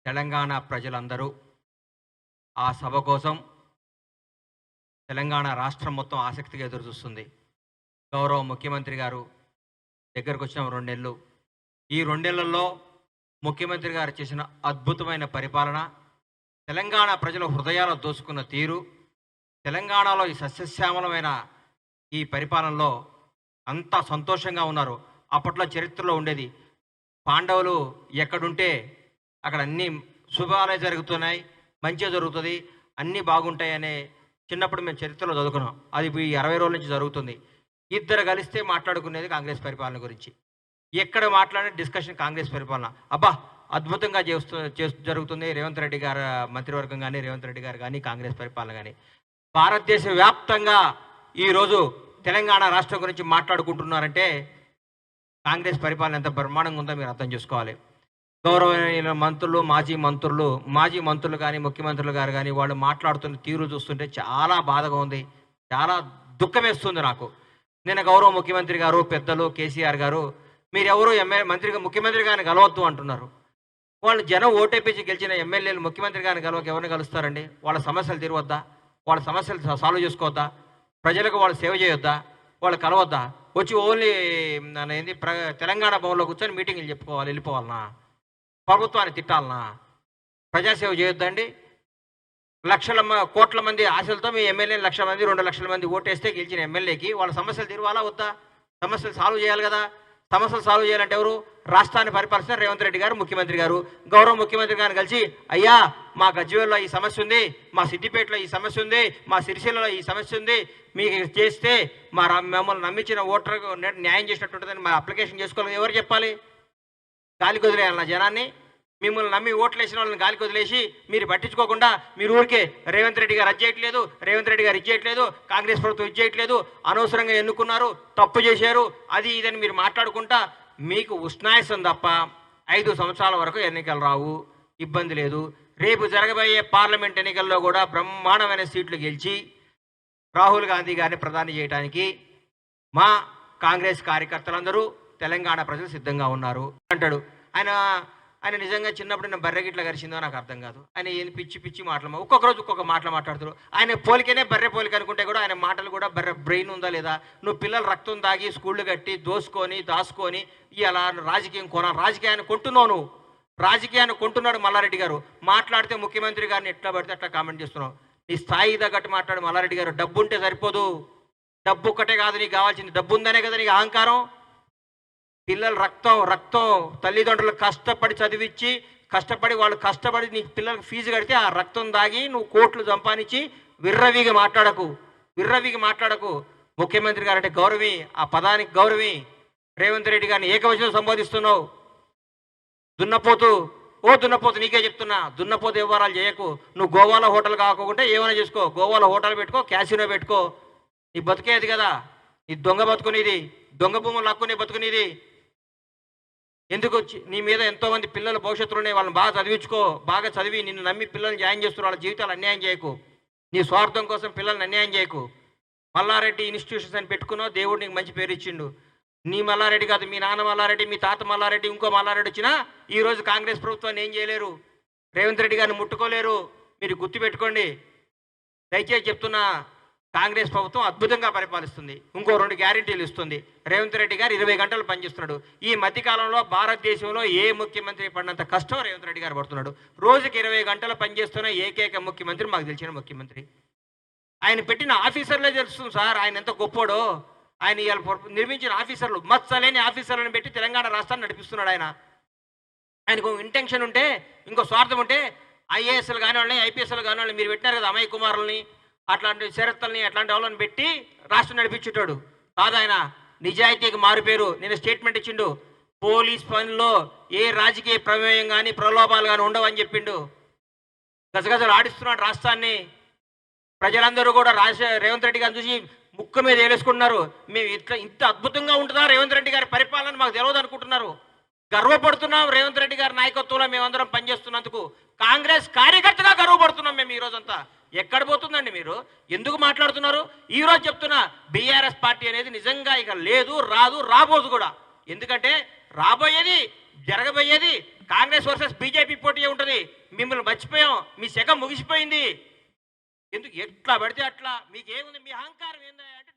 తెలంగాణ ప్రజలందరూ ఆ సభ కోసం తెలంగాణ రాష్ట్రం మొత్తం ఆసక్తిగా ఎదురుచూస్తుంది. గౌరవ ముఖ్యమంత్రి గారు దగ్గరకొచ్చిన 2 నెలలు. ఈ 2 నెలల్లో ముఖ్యమంత్రి గారు చేసిన అద్భుతమైన పరిపాలన, తెలంగాణ ప్రజల హృదయాలు దోచుకున్న తీరు, తెలంగాణలో ఈ సస్యశ్యామలమైన ఈ పరిపాలనలో అంతా సంతోషంగా ఉన్నారు. అప్పట్లో చరిత్రలో ఉండేది, పాండవులు ఎక్కడుంటే అక్కడ అన్నీ శుభాలే జరుగుతున్నాయి, మంచే జరుగుతుంది, అన్నీ బాగుంటాయనే చిన్నప్పుడు మేము చరిత్రలో చదువుకున్నాం. అది ఈ 60 రోజుల నుంచి జరుగుతుంది. ఇద్దరు కలిస్తే మాట్లాడుకునేది కాంగ్రెస్ పరిపాలన గురించి. ఎక్కడ మాట్లాడిన డిస్కషన్ కాంగ్రెస్ పరిపాలన. అబ్బా, అద్భుతంగా జరుగుతుంది రేవంత్ రెడ్డి గారు మంత్రివర్గం కానీ, రేవంత్ రెడ్డి గారు కానీ, కాంగ్రెస్ పరిపాలన కానీ. భారతదేశ వ్యాప్తంగా ఈరోజు తెలంగాణ రాష్ట్రం గురించి మాట్లాడుకుంటున్నారంటే కాంగ్రెస్ పరిపాలన ఎంత బ్రహ్మాండంగా ఉందో మీరు అర్థం చేసుకోవాలి. గౌరవనీయుల మంత్రులు, మాజీ మంత్రులు కానీ, ముఖ్యమంత్రులు గారు కానీ వాళ్ళు మాట్లాడుతున్న తీరు చూస్తుంటే చాలా బాధగా ఉంది, చాలా దుఃఖమేస్తుంది నాకు. నేను గౌరవ ముఖ్యమంత్రి గారు, పెద్దలు కేసీఆర్ గారు, మీరెవరు ముఖ్యమంత్రి గారిని కలవద్దు అంటున్నారు. వాళ్ళు జనం ఓటేపించి గెలిచిన ఎమ్మెల్యేలు ముఖ్యమంత్రి గారిని ఎవరిని కలుస్తారండి? వాళ్ళ సమస్యలు తీరవద్దా? వాళ్ళ సమస్యలు సాల్వ్ చేసుకోవద్దా? ప్రజలకు వాళ్ళు సేవ చేయొద్దా? వాళ్ళు కలవద్దా? వచ్చి ఓన్లీ తెలంగాణ భవన్లో కూర్చొని మీటింగ్లు చెప్పుకోవాలి, వెళ్ళిపోవాలనా? ప్రభుత్వాన్ని తిట్టాలనా? ప్రజాసేవ చేయొద్దండి? కోట్ల మంది ఆశలతో మీ ఎమ్మెల్యేలు 1,00,000 మంది 2,00,000 మంది ఓటేస్తే గెలిచిన ఎమ్మెల్యేకి వాళ్ళ సమస్యలు తీరువాలా వద్దా? సమస్యలు సాల్వ్ చేయాలి కదా. సమస్యలు సాల్వ్ చేయాలంటే ఎవరు? రాష్ట్రాన్ని పరిపాలిస్తున్న రేవంత్ రెడ్డి గారు, ముఖ్యమంత్రి గారు. గౌరవ ముఖ్యమంత్రి గారిని కలిసి, అయ్యా మా గజ్వేల్లో ఈ సమస్య ఉంది, మా సిద్దిపేటలో ఈ సమస్య ఉంది, మా సిరిసిల్లలో ఈ సమస్య ఉంది, మీకు చేస్తే మమ్మల్ని నమ్మించిన ఓటర్కు న్యాయం చేసినట్టుంటుందని మా అప్లికేషన్ చేసుకోవాలి. ఎవరు చెప్పాలి? గాలికి వదిలేయాలన్న జనాన్ని? మిమ్మల్ని నమ్మి ఓట్లు వేసిన వాళ్ళని గాలికి వదిలేసి మీరు పట్టించుకోకుండా మీరు ఊరికే రేవంత్ రెడ్డి గారు అది చేయట్లేదు, రేవంత్ రెడ్డి గారు ఇది చేయట్లేదు, కాంగ్రెస్ ప్రభుత్వం ఇది చేయట్లేదు, అనవసరంగా ఎన్నుకున్నారు, తప్పు చేశారు, అది ఇదని మీరు మాట్లాడుకుంటా మీకు ఉష్ణాయసం తప్ప 5 సంవత్సరాల వరకు ఎన్నికలు రావు, ఇబ్బంది లేదు. రేపు జరగబోయే పార్లమెంట్ ఎన్నికల్లో కూడా బ్రహ్మాండమైన సీట్లు గెలిచి రాహుల్ గాంధీ గారిని ప్రధాని చేయడానికి మా కాంగ్రెస్ కార్యకర్తలందరూ, తెలంగాణ ప్రజలు సిద్ధంగా ఉన్నారు అంటాడు. ఆయన నిజంగా చిన్నప్పుడు నేను బర్రెగిట్లా గరిచిందో నాకు అర్థం కాదు. ఆయన ఏం పిచ్చి మాటలు, ఒక్కొక్క రోజు ఒక్కొక్క మాటలు మాట్లాడుతారు. ఆయన పోలికనే బర్రె పోలిక అనుకుంటే కూడా ఆయన మాటలు కూడా బర్రె బ్రెయిన్ ఉందా లేదా? నువ్వు పిల్లలు రక్తం తాగి స్కూళ్ళు కట్టి దాచుకొని ఇలా రాజకీయాన్ని కొంటున్నావు. నువ్వు రాజకీయాన్ని కొంటున్నాడు మల్లారెడ్డి గారు. మాట్లాడితే ముఖ్యమంత్రి గారిని ఎట్లా పడితే అట్లా కామెంట్ చేస్తున్నావు. నీ స్థాయి తగ్గట్టు మాట్లాడు మల్లారెడ్డి గారు. డబ్బు ఉంటే సరిపోదు, డబ్బు ఒక్కటే కాదు నీకు కావాల్సింది, డబ్బు ఉందనే కదా నీకు అహంకారం. పిల్లలు రక్తం తల్లిదండ్రులు కష్టపడి చదివించి వాళ్ళు కష్టపడి నీకు పిల్లలకు ఫీజు కడితే ఆ రక్తం దాగి నువ్వు కోట్లు సంపాదించి విర్రవీగి మాట్లాడకు. ముఖ్యమంత్రి గారు అంటే గౌరవి, ఆ పదానికి గౌరవి. రేవంత్ రెడ్డి గారిని ఏకవచనం సంబోధిస్తున్నావు. దున్నపోతు నీకే చెప్తున్నా, దున్నపోతు వ్యవహారాలు చేయకు. నువ్వు గోవాలో హోటల్ కాకుండా ఏమైనా చేసుకో, గోవాలో హోటల్ పెట్టుకో, క్యాసినో పెట్టుకో. నీ బతికేది కదా, నీ దొంగ బతుకునేది, దొంగ భూములు లాక్కునే బతుకునేది. ఎందుకు నీ మీద ఎంతోమంది పిల్లల భవిష్యత్తులోనే వాళ్ళని బాగా చదివి నిన్ను నమ్మి పిల్లల్ని జాయిన్ చేస్తున్నారు. వాళ్ళ జీవితాలు అన్యాయం చేయకు. నీ స్వార్థం కోసం పిల్లల్ని అన్యాయం చేయకు. మల్లారెడ్డి ఇన్స్టిట్యూషన్స్ అని పెట్టుకున్నావు, దేవుడు నీకు మంచి పేరు ఇచ్చిండు. నీ మల్లారెడ్డి కాదు, మీ నాన్న మల్లారెడ్డి, మీ తాత మల్లారెడ్డి, ఇంకో మల్లారెడ్డి వచ్చినా ఈరోజు కాంగ్రెస్ ప్రభుత్వాన్ని ఏం చేయలేరు, రేవంత్ రెడ్డి గారిని ముట్టుకోలేరు. మీరు గుర్తుపెట్టుకోండి. దయచేసి చెప్తున్నా, కాంగ్రెస్ ప్రభుత్వం అద్భుతంగా పరిపాలిస్తుంది. ఇంకో 2 గ్యారెంటీలు ఇస్తుంది. రేవంత్ రెడ్డి గారు 20 గంటలు పనిచేస్తున్నాడు. ఈ మధ్యకాలంలో భారతదేశంలో ఏ ముఖ్యమంత్రి పడినంత కష్టం రేవంత్ రెడ్డి గారు పడుతున్నాడు. రోజుకి 20 గంటలు పనిచేస్తున్న ఏకైక ముఖ్యమంత్రి మాకు తెలిసిన ముఖ్యమంత్రి. ఆయన పెట్టిన ఆఫీసర్లే తెలుస్తుంది సార్ ఆయన ఎంత గొప్పోడో. ఆయన ఇవాళ నిర్మించిన ఆఫీసర్లు, మత్సలేని ఆఫీసర్లను పెట్టి తెలంగాణ రాష్ట్రాన్ని నడిపిస్తున్నాడు. ఆయనకు ఇంటెన్షన్ ఉంటే, ఇంకో స్వార్థం ఉంటే ఐఏఎస్లు కాని వాళ్ళని, ఐపీఎస్లు కాని వాళ్ళని మీరు పెట్టినారు కదా, అమయ్ కుమారుల్ని, అట్లాంటి శరత్తుల్ని, అట్లాంటి వాళ్ళని పెట్టి రాష్ట్రం నడిపించేటాడు కాదు. ఆయన నిజాయితీకి మారుపేరు. నేను స్టేట్మెంట్ ఇచ్చిండు, పోలీస్ పనిలో ఏ రాజకీయ ప్రమేయం కానీ ప్రలోభాలు కానీ ఉండవని చెప్పిండు. గజగజలు ఆడిస్తున్నాడు రాష్ట్రాన్ని. ప్రజలందరూ కూడా రేవంత్ రెడ్డి గారిని చూసి ముక్కు మీద వేలేసుకుంటున్నారు. మేము ఇంత అద్భుతంగా ఉంటుందా రేవంత్ రెడ్డి గారి పరిపాలన మాకు తెలియదు అనుకుంటున్నారు. గర్వపడుతున్నాం రేవంత్ రెడ్డి గారి నాయకత్వంలో మేమందరం పనిచేస్తున్నందుకు. కాంగ్రెస్ కార్యకర్తగా గర్వపడుతున్నాం మేము ఈరోజంతా. ఎక్కడ పోతుందండి మీరు? ఎందుకు మాట్లాడుతున్నారు? ఈరోజు చెప్తున్నా, బీఆర్ఎస్ పార్టీ అనేది నిజంగా ఇక లేదు, రాబోదు కూడా. ఎందుకంటే జరగబోయేది కాంగ్రెస్ వర్సెస్ బీజేపీ పోటీ ఉంటుంది. మిమ్మల్ని మర్చిపోయాం, మీ శకం ముగిసిపోయింది. ఎందుకు ఎట్లా పడితే అట్లా మీకేముంది, మీ అహంకారం ఏందా అంటే